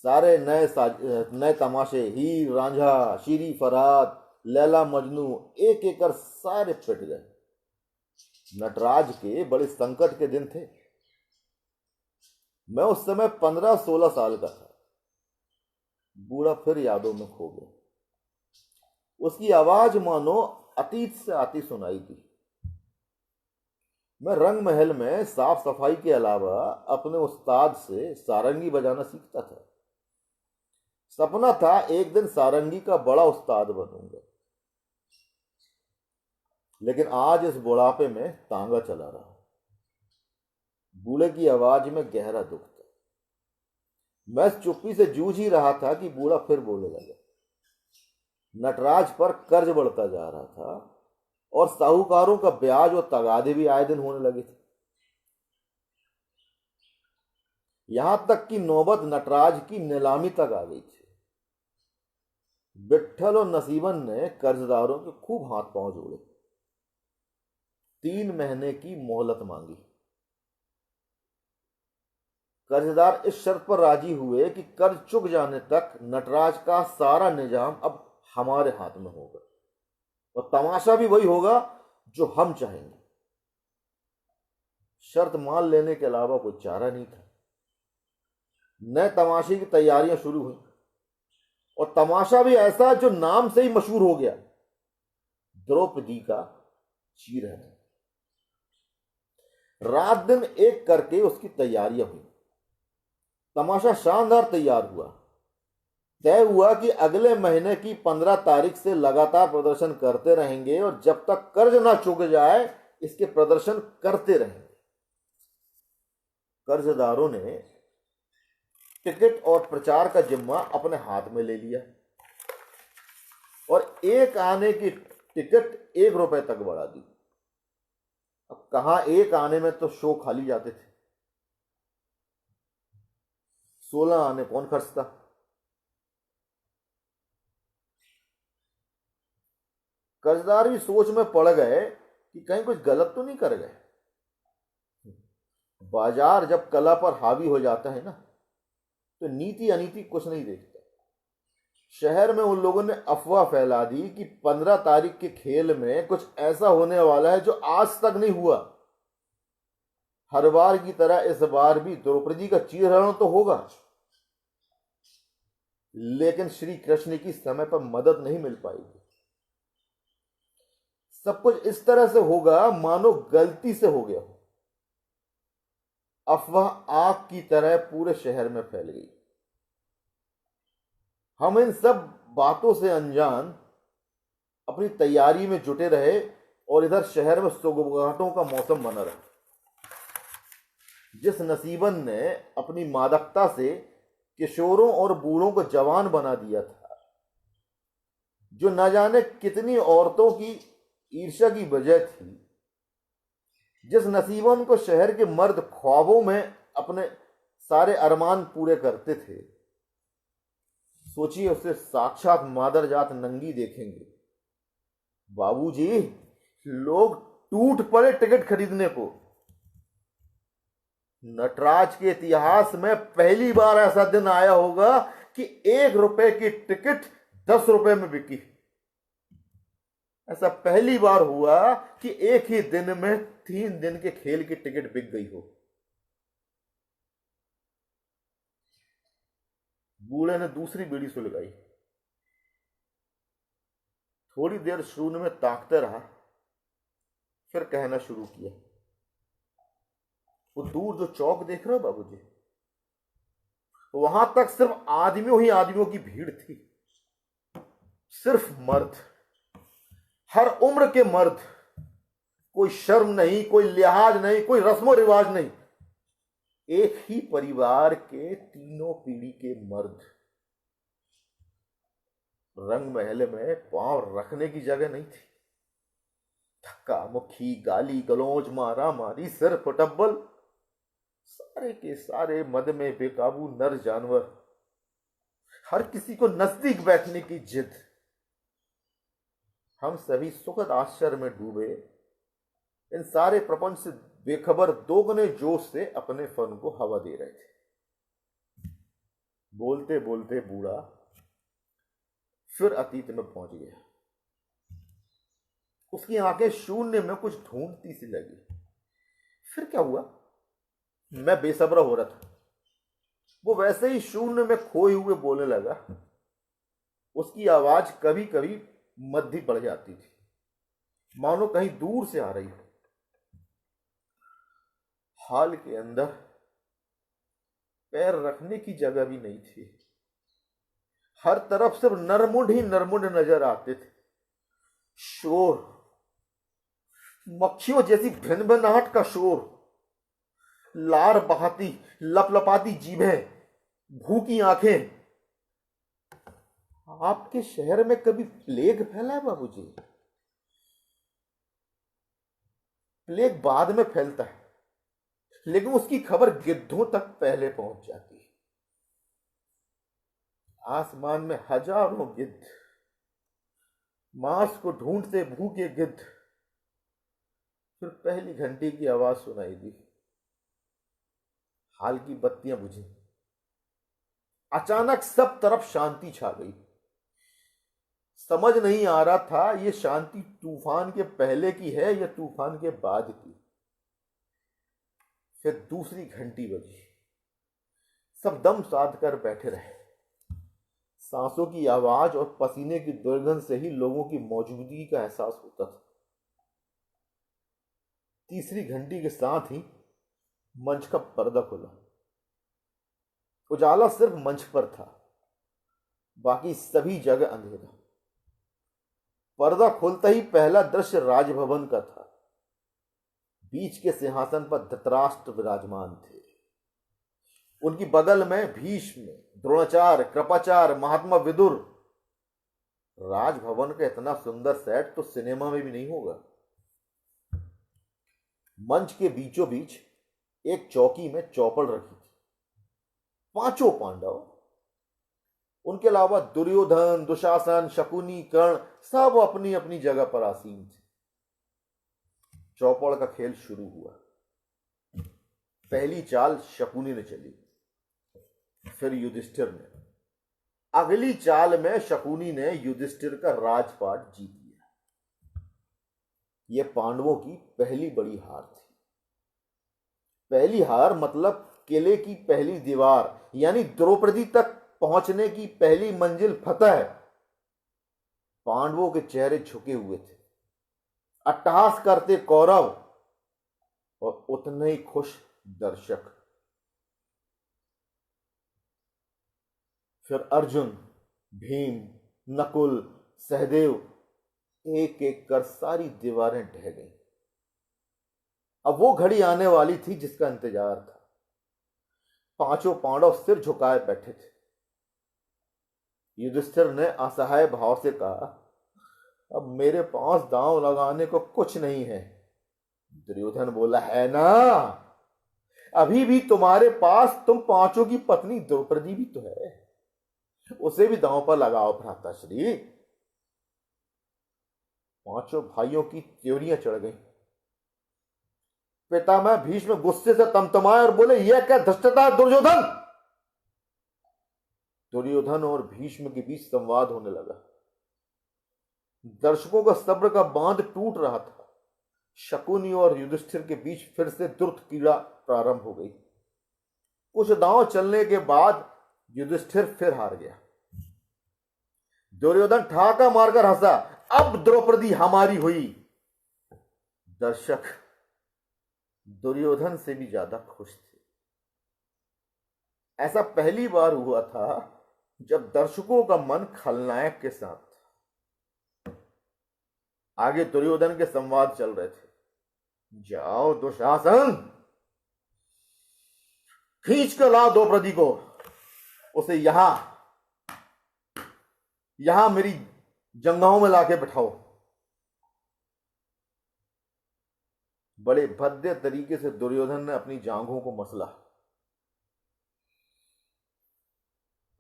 सारे नए तमाशे, हीर रांझा, शीरी फरहाद, लैला मजनू, एक एक कर सारे पिट गए। नटराज के बड़े संकट के दिन थे। मैं उस समय 15-16 साल का था। बूढ़ा फिर यादों में खो गया। उसकी आवाज मानो अतीत से आती सुनाई दी। मैं रंग महल में साफ सफाई के अलावा अपने उस्ताद से सारंगी बजाना सीखता था। सपना था एक दिन सारंगी का बड़ा उस्ताद बनूंगा। लेकिन आज इस बुढ़ापे में तांगा चला रहा। बूढ़े की आवाज में गहरा दुख था। मैं चुप्पी से जूझ ही रहा था कि बूढ़ा फिर बोलने लगा। नटराज पर कर्ज बढ़ता जा रहा था और साहूकारों का ब्याज और तगादे भी आए दिन होने लगे थे। यहां तक कि नौबत नटराज की नीलामी तक आ गई थी। विट्ठल और नसीबन ने कर्जदारों के खूब हाथ पांव जोड़े। 3 महीने की मोहलत मांगी। कर्जदार इस शर्त पर राजी हुए कि कर्ज चुक जाने तक नटराज का सारा निजाम अब हमारे हाथ में होगा और तमाशा भी वही होगा जो हम चाहेंगे। शर्त मान लेने के अलावा कोई चारा नहीं था। नए तमाशे की तैयारियां शुरू हुई, और तमाशा भी ऐसा जो नाम से ही मशहूर हो गया, द्रौपदी का चीरहरण। रात दिन एक करके उसकी तैयारियां हुई। तमाशा शानदार तैयार हुआ। तय हुआ कि अगले महीने की 15 तारीख से लगातार प्रदर्शन करते रहेंगे, और जब तक कर्ज ना चुक जाए इसके प्रदर्शन करते रहेंगे। कर्जदारों ने टिकट और प्रचार का जिम्मा अपने हाथ में ले लिया, और एक आने की टिकट 1 रुपए तक बढ़ा दी। अब कहां एक आने में तो शो खाली जाते थे, 16 आने कौन खर्चता। कर्जदार भी सोच में पड़ गए कि कहीं कुछ गलत तो नहीं कर गए। बाजार जब कला पर हावी हो जाता है ना, तो नीति अनीति कुछ नहीं देखता। शहर में उन लोगों ने अफवाह फैला दी कि 15 तारीख के खेल में कुछ ऐसा होने वाला है जो आज तक नहीं हुआ। हर बार की तरह इस बार भी द्रौपदी का चीरहरण तो होगा, लेकिन श्री कृष्ण की समय पर मदद नहीं मिल पाएगी। सब कुछ इस तरह से होगा मानो गलती से हो गया हो। अफवाह आग की तरह पूरे शहर में फैल गई। हम इन सब बातों से अनजान अपनी तैयारी में जुटे रहे, और इधर शहर में सौगातों का मौसम बना रहा। जिस नसीबन ने अपनी मादकता से किशोरों और बूढ़ों को जवान बना दिया था, जो न जाने कितनी औरतों की ईर्ष्या की वजह थी, जिस नसीबन को शहर के मर्द ख्वाबों में अपने सारे अरमान पूरे करते थे, सोचिए उसे साक्षात मादरजात नंगी देखेंगे। बाबूजी, लोग टूट पड़े टिकट खरीदने को। नटराज के इतिहास में पहली बार ऐसा दिन आया होगा कि 1 रुपए की टिकट 10 रुपए में बिकी। ऐसा पहली बार हुआ कि एक ही दिन में 3 दिन के खेल की टिकट बिक गई हो। बूढ़े ने दूसरी बीड़ी सुलगाई। थोड़ी देर शून्य में ताकते रहा, फिर कहना शुरू किया। वो दूर जो चौक देख रहे हो बाबूजी, वहां तक सिर्फ आदमियों ही आदमियों की भीड़ थी। सिर्फ मर्द, हर उम्र के मर्द। कोई शर्म नहीं, कोई लिहाज नहीं, कोई रस्मो रिवाज नहीं। एक ही परिवार के तीनों पीढ़ी के मर्द। रंग महल में पांव रखने की जगह नहीं थी। धक्का मुक्की, गाली गलौज, मारा मारी, सिर फुटब्बल, सारे के सारे मद में बेकाबू नर जानवर। हर किसी को नजदीक बैठने की जिद। हम सभी सुखद आश्चर्य में डूबे, इन सारे प्रपंच से बेखबर दोगुने जोश से अपने फन को हवा दे रहे थे। बोलते बोलते बूढ़ा फिर अतीत में पहुंच गया। उसकी आंखें शून्य में कुछ ढूंढती सी लगी। फिर क्या हुआ? मैं बेसब्र हो रहा था। वो वैसे ही शून्य में खोए हुए बोलने लगा। उसकी आवाज कभी कभी मध्य पड़ जाती थी, मानो कहीं दूर से आ रही हो। हाल के अंदर पैर रखने की जगह भी नहीं थी। हर तरफ सिर्फ नरमुंड ही नरमुंड नजर आते थे। शोर, मक्खियों जैसी भिनभिनाहट का शोर, लार बहाती लपलपाती जीभें, भूखी आंखें। आपके शहर में कभी प्लेग फैला है बाबूजी? प्लेग बाद में फैलता है, लेकिन उसकी खबर गिद्धों तक पहले पहुंच जाती है। आसमान में हजारों गिद्ध, मांस को ढूंढते भूखे गिद्ध। फिर पहली घंटी की आवाज सुनाई दी। हाल की बत्तियां बुझी। अचानक सब तरफ शांति छा गई। समझ नहीं आ रहा था ये शांति तूफान के पहले की है या तूफान के बाद की। फिर दूसरी घंटी बजी। सब दम साध कर बैठे रहे। सांसों की आवाज और पसीने की दुर्गंध से ही लोगों की मौजूदगी का एहसास होता था। तीसरी घंटी के साथ ही मंच का पर्दा खुला। उजाला सिर्फ मंच पर था, बाकी सभी जगह अंधेरा। पर्दा खुलता ही पहला दृश्य राजभवन का था। बीच के सिंहासन पर धृतराष्ट्र विराजमान थे। उनकी बगल में भीष्म, द्रोणाचार्य, कृपाचार्य, महात्मा विदुर। राजभवन का इतना सुंदर सेट तो सिनेमा में भी नहीं होगा। मंच के बीचों बीच एक चौकी में चौपड़ रखी थी। पांचों पांडव, उनके अलावा दुर्योधन, दुशासन, शकुनी, कर्ण सब अपनी अपनी जगह पर आसीन थे। चौपड़ का खेल शुरू हुआ। पहली चाल शकुनी ने चली, फिर युधिष्ठिर ने। अगली चाल में शकुनी ने युधिष्ठिर का राजपाट जीत लिया। यह पांडवों की पहली बड़ी हार थी। पहली हार मतलब किले की पहली दीवार यानी द्रौपदी तक पहुंचने की पहली मंजिल फतह। पांडवों के चेहरे झुके हुए थे। अट्टहास करते कौरव और उतने ही खुश दर्शक। फिर अर्जुन, भीम, नकुल, सहदेव, एक एक कर सारी दीवारें ढह गईं। अब वो घड़ी आने वाली थी जिसका इंतजार था। पांचों पांडव सिर झुकाए बैठे थे। युधिष्ठिर ने असहाय भाव से कहा, अब मेरे पास दांव लगाने को कुछ नहीं है। दुर्योधन बोला, है ना, अभी भी तुम्हारे पास तुम पांचों की पत्नी द्रौपदी भी तो है, उसे भी दांव पर लगाओ भ्राताश्री। पांचों भाइयों की त्योरियां चढ़ गईं। पितामह भीष्म गुस्से से तमतमाए और बोले, यह क्या धृष्टता दुर्योधन। दुर्योधन और भीष्म के बीच संवाद होने लगा। दर्शकों का सब्र का बांध टूट रहा था। शकुनी और युधिष्ठिर के बीच फिर से द्रुत क्रीड़ा प्रारंभ हो गई। कुछ दांव चलने के बाद युधिष्ठिर फिर हार गया। दुर्योधन ठाका मारकर हंसा, अब द्रौपदी हमारी हुई। दर्शक दुर्योधन से भी ज्यादा खुश थे। ऐसा पहली बार हुआ था जब दर्शकों का मन खलनायक के साथ था। आगे दुर्योधन के संवाद चल रहे थे। जाओ दुशासन, खींच कर लाओ द्रौपदी को, उसे यहां मेरी जंघाओं में लाके बिठाओ। बड़े भद्दे तरीके से दुर्योधन ने अपनी जांघों को मसला।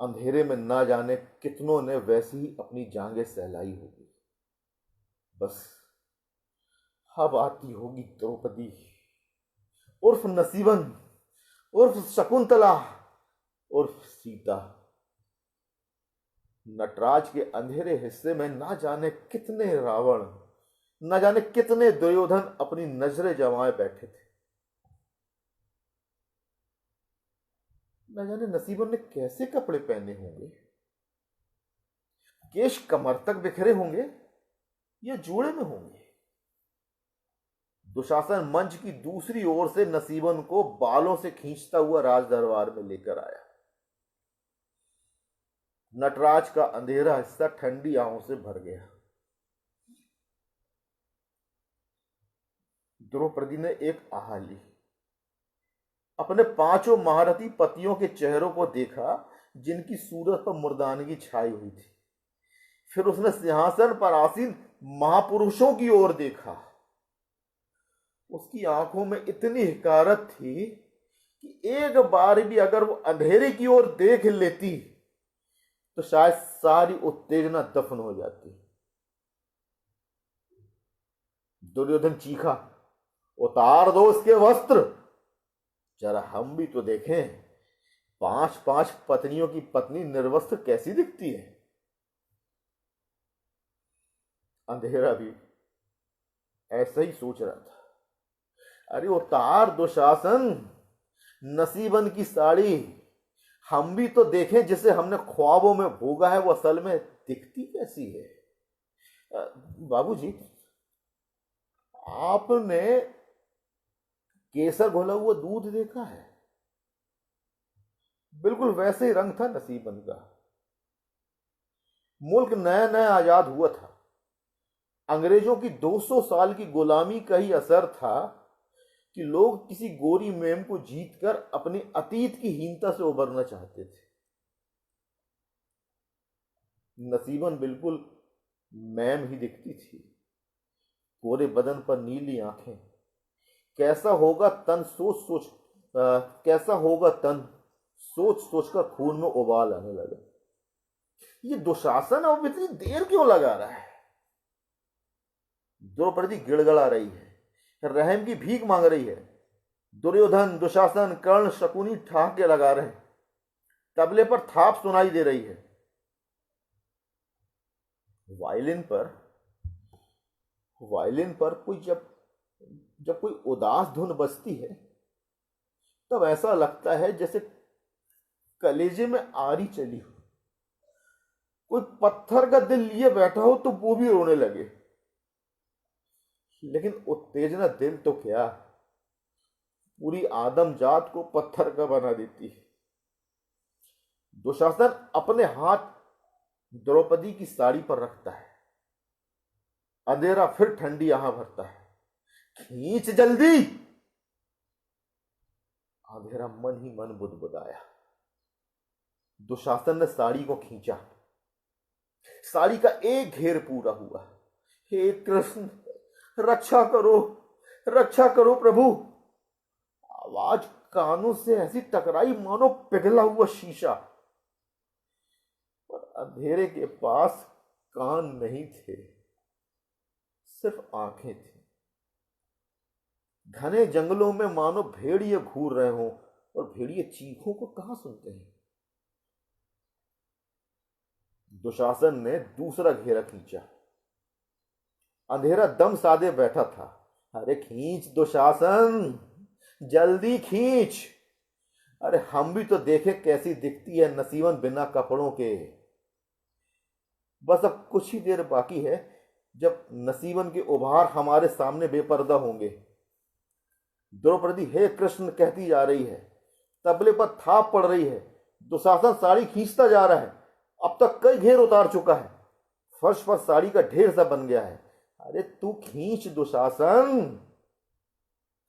अंधेरे में ना जाने कितनों ने वैसी ही अपनी जांघें सहलाई होगी। बस अब आती होगी द्रौपदी उर्फ नसीबन उर्फ शकुंतला उर्फ सीता। नटराज के अंधेरे हिस्से में ना जाने कितने रावण, ना जाने कितने दुर्योधन अपनी नजरें जमाए बैठे थे। न जाने नसीबन ने कैसे कपड़े पहने होंगे। केश कमर तक बिखरे होंगे या जोड़े में होंगे। दुशासन मंच की दूसरी ओर से नसीबन को बालों से खींचता हुआ राज दरबार में लेकर आया। नटराज का अंधेरा हिस्सा ठंडी आहों से भर गया। द्रौपदी ने एक आह ली। अपने पांचों महारथी पतियों के चेहरों को देखा जिनकी सूरत पर मुर्दानगी छाई हुई थी। फिर उसने सिंहासन पर आसीन महापुरुषों की ओर देखा। उसकी आंखों में इतनी हिकारत थी कि एक बार भी अगर वो अंधेरे की ओर देख लेती तो शायद सारी उत्तेजना दफन हो जाती। दुर्योधन चीखा, उतार दो इसके वस्त्र, जरा हम भी तो देखें 5-5 पत्नियों की पत्नी निर्वस्त्र कैसी दिखती है। अंधेरा भी ऐसा ही सोच रहा था। अरे उतार दुशासन, नसीबन की साड़ी हम भी तो देखें, जिसे हमने ख्वाबों में भोगा है वो असल में दिखती कैसी है। बाबूजी, आपने केसर घोला हुआ दूध देखा है? बिल्कुल वैसे ही रंग था नसीबन का। मुल्क नया नया आजाद हुआ था। अंग्रेजों की 200 साल की गुलामी का ही असर था कि लोग किसी गोरी मेम को जीतकर अपने अतीत की हीनता से उबरना चाहते थे। नसीबन बिल्कुल मैम ही दिखती थी, पूरे बदन पर नीली आंखें। कैसा होगा तन कैसा होगा तन सोच सोचकर खून में उबाल आने लगा। ये दुशासन अब इतनी देर क्यों लगा रहा है? द्रौपदी गिड़गड़ा रही है, रहम की भीख मांग रही है। दुर्योधन, दुशासन, कर्ण, शकुनी ठहाके लगा रहे हैं। तबले पर थाप सुनाई दे रही है। वायलिन पर कोई जब कोई उदास धुन बजती है तब ऐसा लगता है जैसे कलेजे में आरी चली हो। कोई पत्थर का दिल लिए बैठा हो तो वो भी रोने लगे। लेकिन उत्तेजना दिल तो क्या, पूरी आदम जात को पत्थर का बना देती है। दुशासन अपने हाथ द्रौपदी की साड़ी पर रखता है। अंधेरा फिर ठंडी आह भरता है। खींच जल्दी। अंधेरा मन ही मन बुदबुदाया। दुशासन ने साड़ी को खींचा। साड़ी का एक घेर पूरा हुआ। हे कृष्ण, रक्षा करो, रक्षा करो प्रभु। आवाज कानों से ऐसी टकराई मानो पिघला हुआ शीशा। पर अंधेरे के पास कान नहीं थे, सिर्फ आंखें थी। घने जंगलों में मानो भेड़िए घूर रहे हों, और भेड़िए चीखों को कहां सुनते हैं। दुशासन ने दूसरा घेरा खींचा। अंधेरा दम साधे बैठा था। अरे खींच दुशासन, जल्दी खींच। अरे हम भी तो देखे कैसी दिखती है नसीबन बिना कपड़ों के। बस अब कुछ ही देर बाकी है जब नसीबन के उभार हमारे सामने बेपर्दा होंगे। द्रौपदी हे कृष्ण कहती जा रही है। तबले पर थाप पड़ रही है। दुशासन साड़ी खींचता जा रहा है। अब तक कई घेर उतार चुका है। फर्श पर साड़ी का ढेर सा बन गया है। अरे तू खींच दुशासन।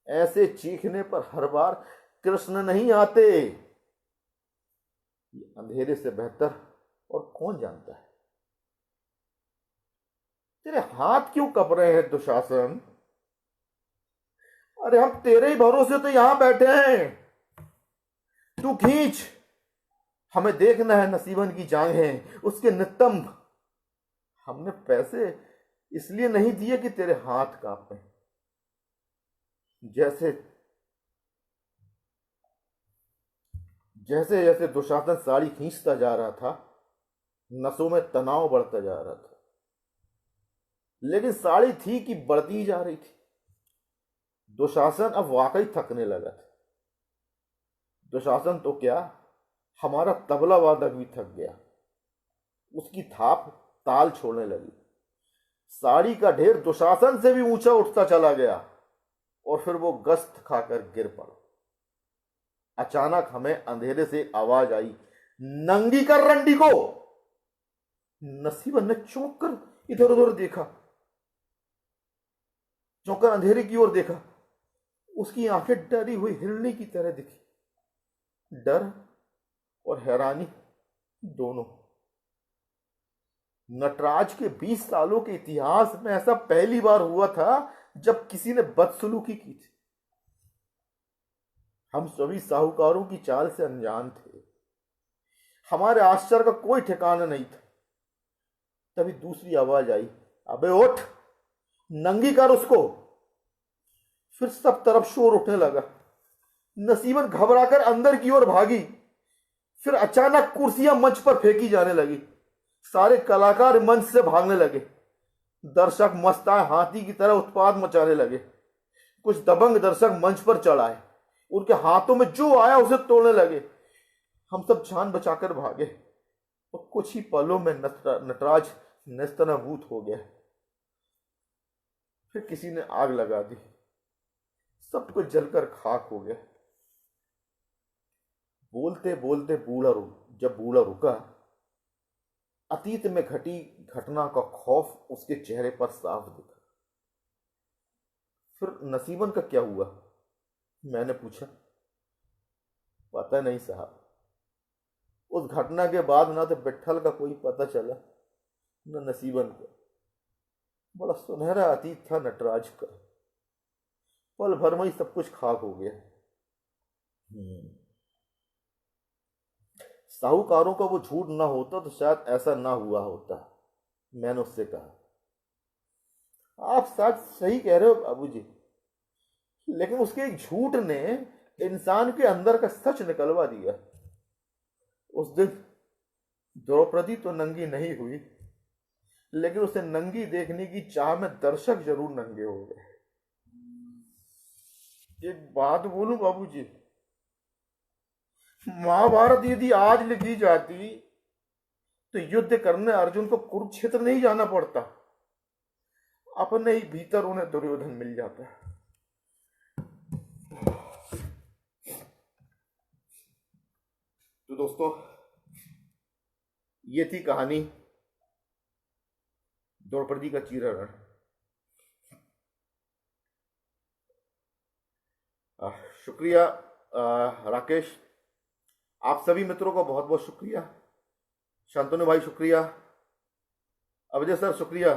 ऐसे चीखने पर हर बार कृष्ण नहीं आते। ये अंधेरे से बेहतर और कौन जानता है। तेरे हाथ क्यों कप रहे हैं दुशासन? अरे हम तेरे ही भरोसे तो यहां बैठे हैं। तू खींच। हमें देखना है नसीबन की जांघें, उसके नितंब। हमने पैसे इसलिए नहीं दिए कि तेरे हाथ कांपे। जैसे जैसे जैसे दुशासन साड़ी खींचता जा रहा था, नसों में तनाव बढ़ता जा रहा था। लेकिन साड़ी थी कि बढ़ती जा रही थी। दुशासन अब वाकई थकने लगा था। दुशासन तो क्या, हमारा तबला वादक भी थक गया। उसकी थाप ताल छोड़ने लगी। साड़ी का ढेर दुशासन से भी ऊंचा उठता चला गया और फिर वो गस्त खाकर गिर पड़ा। अचानक हमें अंधेरे से आवाज आई, नंगी कर रंडी को। नसीबन ने चौंक कर इधर उधर देखा। चौंकर अंधेरे की ओर देखा। उसकी आंखें डरी हुई हिरनी की तरह दिखी। डर और हैरानी दोनों। नटराज के 20 सालों के इतिहास में ऐसा पहली बार हुआ था जब किसी ने बदसलूकी की थी। हम सभी साहूकारों की चाल से अनजान थे। हमारे आश्चर्य का कोई ठिकाना नहीं था। तभी दूसरी आवाज आई, अबे उठ, नंगी कर उसको। फिर सब तरफ शोर उठने लगा। नसीबन घबराकर अंदर की ओर भागी। फिर अचानक कुर्सियां मंच पर फेंकी जाने लगी। सारे कलाकार मंच से भागने लगे। दर्शक मस्ताए हाथी की तरह उत्पात मचाने लगे। कुछ दबंग दर्शक मंच पर चढ़ आए। उनके हाथों में जो आया उसे तोड़ने लगे। हम सब जान बचाकर भागे और कुछ ही पलों में नटराज नेस्तनाबूत हो गया। फिर किसी ने आग लगा दी, सब कुछ जलकर खाक हो गया। बोलते बोलते जब बूढ़ा रुका, अतीत में घटी घटना का खौफ उसके चेहरे पर साफ दिखा। फिर नसीबन का क्या हुआ, मैंने पूछा। पता नहीं साहब, उस घटना के बाद ना तो विट्ठल का कोई पता चला न नसीबन का। बड़ा सुनहरा अतीत था नटराज का, पल भर में ही सब कुछ खाक हो गया। साहूकारों का वो झूठ ना होता तो शायद ऐसा ना हुआ होता, मैंने उससे कहा। आप सच सही कह रहे हो बाबूजी, लेकिन उसके एक झूठ ने इंसान के अंदर का सच निकलवा दिया। उस दिन द्रौपदी तो नंगी नहीं हुई, लेकिन उसे नंगी देखने की चाह में दर्शक जरूर नंगे हो गए। एक बात बोलूं बाबूजी, महाभारत यदि आज लिखी जाती तो युद्ध करने अर्जुन को कुरुक्षेत्र नहीं जाना पड़ता, अपने ही भीतर उन्हें दुर्योधन मिल जाता। तो दोस्तों, ये थी कहानी द्रौपदी का चीरहरण। शुक्रिया राकेश, आप सभी मित्रों का बहुत बहुत शुक्रिया। शांतनु भाई शुक्रिया, अवजय सर शुक्रिया।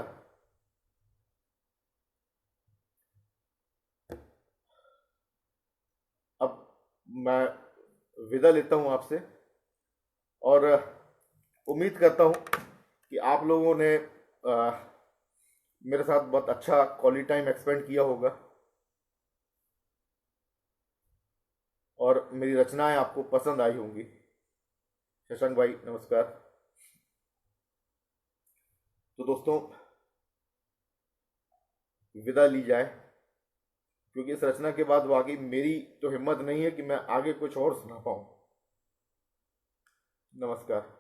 अब मैं विदा लेता हूं आपसे और उम्मीद करता हूं कि आप लोगों ने मेरे साथ बहुत अच्छा क्वालिटी टाइम एक्सपेंड किया होगा और मेरी रचनाएं आपको पसंद आई होंगी। शशांक भाई नमस्कार। तो दोस्तों, विदा ली जाए, क्योंकि इस रचना के बाद वाकई मेरी तो हिम्मत नहीं है कि मैं आगे कुछ और सुना पाऊं। नमस्कार।